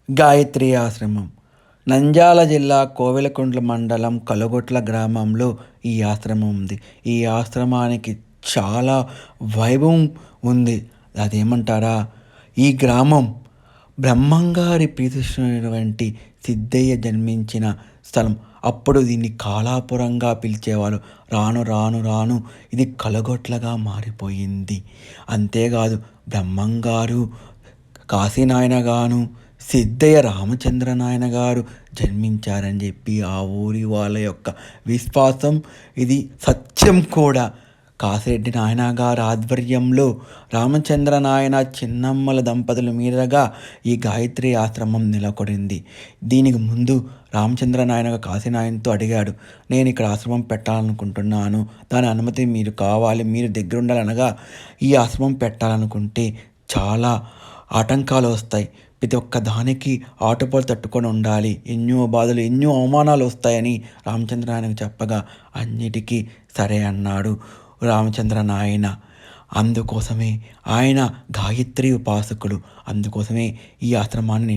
గాయత్రి ఆశ్రమం నంద్యాల జిల్లా కోవెలకుంట్ల మండలం కలగొట్ల గ్రామంలో ఈ ఆశ్రమం ఉంది. ఈ ఆశ్రమానికి చాలా వైభవం ఉంది. అదేమంటారా, ఈ గ్రామం బ్రహ్మంగారి ప్రీతిస్తున్నటువంటి సిద్ధయ్య జన్మించిన స్థలం. అప్పుడు దీన్ని కాలాపురంగా పిలిచేవాళ్ళు. రాను రాను రాను ఇది కలగొట్లగా మారిపోయింది. అంతేకాదు, బ్రహ్మంగారు కాశీనాయన గాను సిద్ధయ్య రామచంద్ర నాయన గారు జన్మించారని చెప్పి ఆ ఊరి వాళ్ళ యొక్క విశ్వాసం. ఇది సత్యం కూడా. కాశిరెడ్డి నాయన గారి ఆధ్వర్యంలో రామచంద్ర నాయన చిన్నమ్మల దంపతుల మీదుగా ఈ గాయత్రి ఆశ్రమం నెలకొడింది. దీనికి ముందు రామచంద్ర నాయన కాశీనాయనతో అడిగాడు, నేను ఇక్కడ ఆశ్రమం పెట్టాలనుకుంటున్నాను, దాని అనుమతి మీరు కావాలి, మీరు దగ్గర ఉండాలనగా, ఈ ఆశ్రమం పెట్టాలనుకుంటే చాలా ఆటంకాలు వస్తాయి, ప్రతి ఒక్క దానికి ఆటుపోలు తట్టుకొని ఉండాలి, ఎన్నో బాధలు ఎన్నో అవమానాలు వస్తాయని రామచంద్ర నాయనకు చెప్పగా అన్నిటికీ సరే అన్నాడు రామచంద్ర నాయన. అందుకోసమే ఆయన గాయత్రి ఉపాసకుడు. అందుకోసమే ఈ ఆశ్రమాన్ని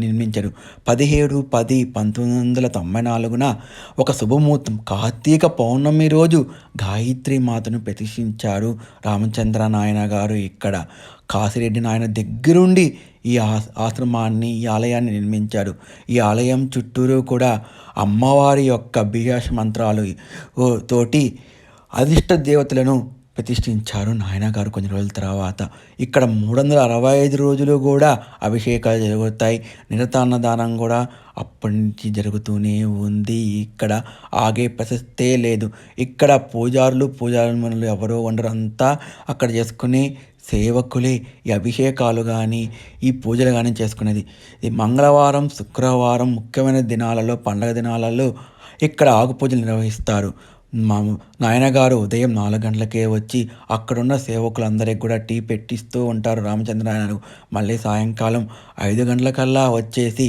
నిర్మించారు. 17/10/1994 ఒక శుభముహూర్తం కార్తీక పౌర్ణమి రోజు గాయత్రి మాతను ప్రతిష్ఠించారు రామచంద్ర నాయన గారు. ఇక్కడ కాశిరెడ్డి నాయన దగ్గరుండి ఈ ఆశ్రమాన్ని, ఈ ఆలయాన్ని నిర్మించారు. ఈ ఆలయం చుట్టూరు కూడా అమ్మవారి యొక్క బీజాక్ష మంత్రాలు తోటి అధిష్ట దేవతలను ప్రతిష్ఠించారు నాయన గారు. కొన్ని రోజుల తర్వాత ఇక్కడ 365 రోజులు కూడా అభిషేకాలు జరుగుతాయి. నిరతాన్నదానం కూడా అప్పటి నుంచి జరుగుతూనే ఉంది. ఇక్కడ ఆగే ప్రశస్తే లేదు. ఇక్కడ పూజారులు ఎవరో ఉండరు, అంతా అక్కడ చేసుకునే సేవకులే ఈ అభిషేకాలు కానీ ఈ పూజలు కానీ చేసుకునేది. ఈ మంగళవారం, శుక్రవారం ముఖ్యమైన దినాలలో, పండగ దినాలలో ఇక్కడ ఆకు పూజలు నిర్వహిస్తారు. మా నాయనగారు ఉదయం 4 గంటలకే వచ్చి అక్కడున్న సేవకులందరికీ కూడా టీ పెట్టిస్తూ ఉంటారు రామచంద్ర నాయనకు. మళ్ళీ సాయంకాలం 5 గంటలకల్లా వచ్చేసి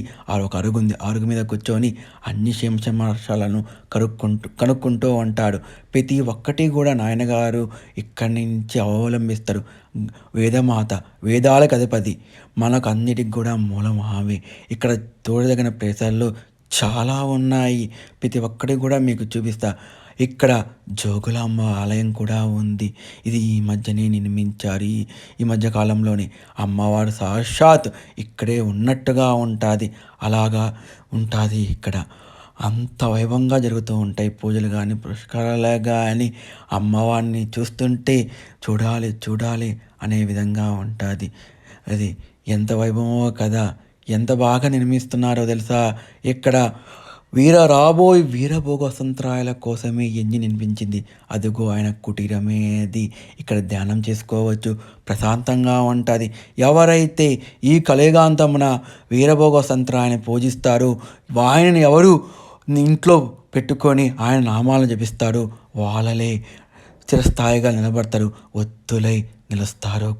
ఒక అరుగు ఉంది, అరుగు మీద కూర్చొని అన్ని శంశమర్షాలను కనుక్కుంటూ ఉంటాడు. ప్రతి ఒక్కటి కూడా నాయనగారు ఇక్కడి నుంచి అవలంబిస్తారు. వేదమాత, వేదాలకు అధిపతి, మనకు అన్నిటికి కూడా మూలం ఆమె. ఇక్కడ చూడదగిన ప్లేసుల్లో చాలా ఉన్నాయి. ప్రతి ఒక్కటి కూడా మీకు చూపిస్తా. ఇక్కడ జోగులాంబ ఆలయం కూడా ఉంది. ఇది ఈ మధ్యనే నిర్మించారు. ఈ మధ్య కాలంలోనే అమ్మవారు సాక్షాత్ ఇక్కడే ఉన్నట్టుగా ఉంటుంది. అలాగా ఉంటుంది ఇక్కడ. అంత వైభవంగా జరుగుతూ ఉంటాయి పూజలు కానీ, పురస్కారాలు కానీ. అమ్మవారిని చూస్తుంటే చూడాలి చూడాలి అనే విధంగా ఉంటుంది. అది ఎంత వైభవమో కదా, ఎంత బాగా నిర్మిస్తున్నారో తెలుసా. ఇక్కడ వీరభోగ వసంతరాయల కోసమే ఎంజి నిర్మించింది. అదిగో ఆయన కుటీరమే అది. ఇక్కడ ధ్యానం చేసుకోవచ్చు, ప్రశాంతంగా ఉంటుంది. ఎవరైతే ఈ కలియుగాంతమున వీరభోగ వసంతరాయని పూజిస్తారో, ఆయనని ఎవరు ఇంట్లో పెట్టుకొని ఆయన నామాలను జపిస్తారో వాళ్ళలే చిరస్థాయిగా నిలబడతారు, ఒత్తులై నిలుస్తారు.